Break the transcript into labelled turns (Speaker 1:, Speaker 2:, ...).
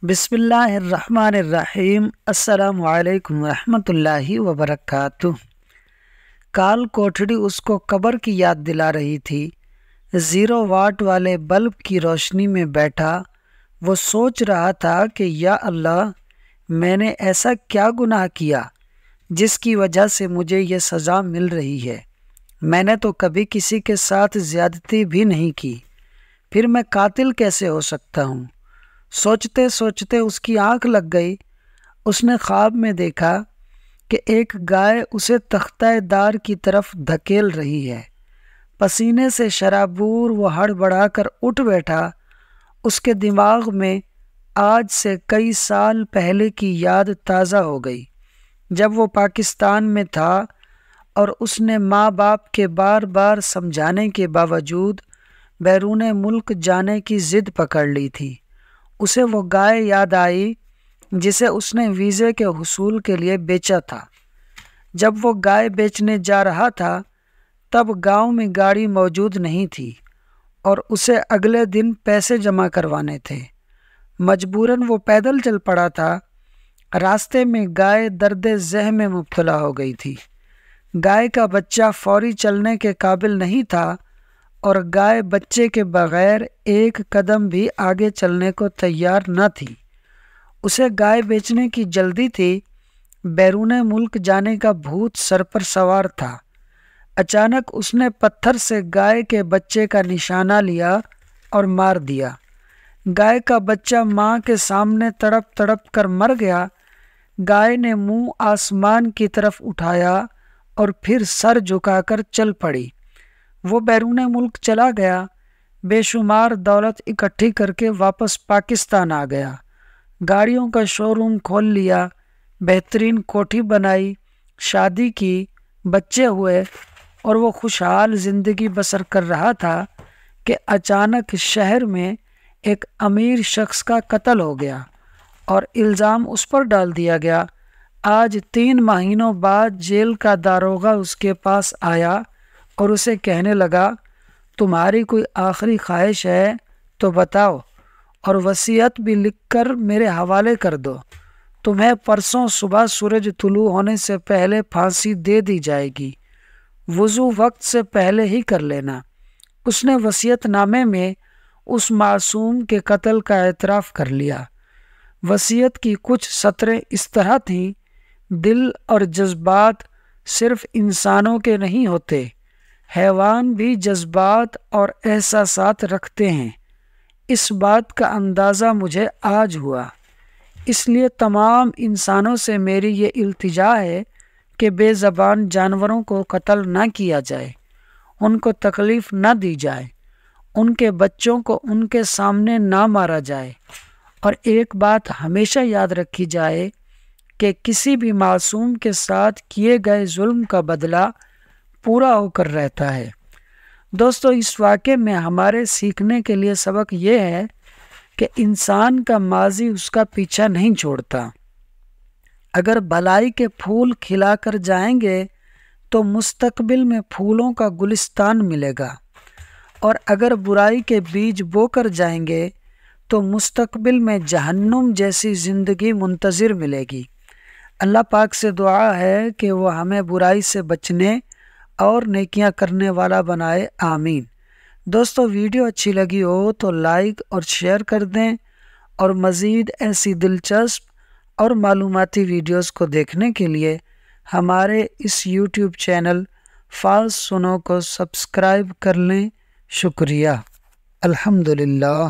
Speaker 1: بسم اللہ الرحمن الرحیم۔ السلام علیکم ورحمۃ اللہ وبرکاتہ۔ کال کوٹھڑی اس کو قبر کی یاد دلا رہی تھی۔ 0 واٹ والے بلب کی روشنی میں بیٹھا وہ سوچ رہا تھا کہ یا اللہ، میں نے ایسا کیا گناہ کیا جس کی وجہ سے مجھے یہ سزا مل رہی ہے۔ میں نے تو کبھی کسی کے ساتھ زیادتی بھی نہیں کی، پھر میں قاتل کیسے ہو سکتا ہوں؟ سوچتے سوچتے اس کی آنکھ لگ گئی۔ اس نے خواب میں دیکھا کہ ایک گائے اسے تختہ دار کی طرف دھکیل رہی ہے۔ پسینے سے شرابور وہ ہڑبڑا کر اٹھ بیٹھا۔ اس کے دماغ میں آج سے کئی سال پہلے کی یاد تازہ ہو گئی، جب وہ پاکستان میں تھا اور اس نے ماں باپ کے بار بار سمجھانے کے باوجود بیرون ملک جانے کی ضد پکڑ لی تھی۔ اسے وہ گائے یاد آئی جسے اس نے ویزے کے حصول کے لیے بیچا تھا۔ جب وہ گائے بیچنے جا رہا تھا تب گاؤں میں گاڑی موجود نہیں تھی اور اسے اگلے دن پیسے جمع کروانے تھے۔ مجبوراً وہ پیدل چل پڑا تھا۔ راستے میں گائے درد ذہ میں مبتلا ہو گئی تھی۔ گائے کا بچہ فوری چلنے کے قابل نہیں تھا اور گائے بچے کے بغیر ایک قدم بھی آگے چلنے کو تیار نہ تھی۔ اسے گائے بیچنے کی جلدی تھی۔ بیرون ملک جانے کا بھوت سر پر سوار تھا۔ اچانک اس نے پتھر سے گائے کے بچے کا نشانہ لیا اور مار دیا۔ گائے کا بچہ ماں کے سامنے تڑپ تڑپ کر مر گیا۔ گائے نے منہ آسمان کی طرف اٹھایا اور پھر سر جھکا کر چل پڑی۔ وہ بیرون ملک چلا گیا، بے شمار دولت اکٹھی کر کے واپس پاکستان آ گیا۔ گاڑیوں کا شو روم کھول لیا، بہترین کوٹھی بنائی، شادی کی، بچے ہوئے اور وہ خوشحال زندگی بسر کر رہا تھا کہ اچانک شہر میں ایک امیر شخص کا قتل ہو گیا اور الزام اس پر ڈال دیا گیا۔ آج 3 مہینوں بعد جیل کا داروغہ اس کے پاس آیا اور اسے کہنے لگا، تمہاری کوئی آخری خواہش ہے تو بتاؤ اور وصیت بھی لکھ کر میرے حوالے کر دو۔ تمہیں پرسوں صبح سورج طلوع ہونے سے پہلے پھانسی دے دی جائے گی، وضو وقت سے پہلے ہی کر لینا۔ اس نے وصیت نامے میں اس معصوم کے قتل کا اعتراف کر لیا۔ وصیت کی کچھ سطریں اس طرح تھیں، دل اور جذبات صرف انسانوں کے نہیں ہوتے، حیوان بھی جذبات اور احساسات رکھتے ہیں۔ اس بات کا اندازہ مجھے آج ہوا، اس لیے تمام انسانوں سے میری یہ التجا ہے کہ بے زبان جانوروں کو قتل نہ کیا جائے، ان کو تکلیف نہ دی جائے، ان کے بچوں کو ان کے سامنے نہ مارا جائے، اور ایک بات ہمیشہ یاد رکھی جائے کہ کسی بھی معصوم کے ساتھ کیے گئے ظلم کا بدلہ پورا ہو کر رہتا ہے۔ دوستو، اس واقعے میں ہمارے سیکھنے کے لیے سبق یہ ہے کہ انسان کا ماضی اس کا پیچھا نہیں چھوڑتا۔ اگر بھلائی کے پھول کھلا کر جائیں گے تو مستقبل میں پھولوں کا گلستان ملے گا، اور اگر برائی کے بیج بو کر جائیں گے تو مستقبل میں جہنم جیسی زندگی منتظر ملے گی۔ اللہ پاک سے دعا ہے کہ وہ ہمیں برائی سے بچنے اور نیکیاں کرنے والا بنائے، آمین۔ دوستو، ویڈیو اچھی لگی ہو تو لائک اور شیئر کر دیں، اور مزید ایسی دلچسپ اور معلوماتی ویڈیوز کو دیکھنے کے لیے ہمارے اس یوٹیوب چینل فالس سنو کو سبسکرائب کر لیں۔ شکریہ۔ الحمدللہ۔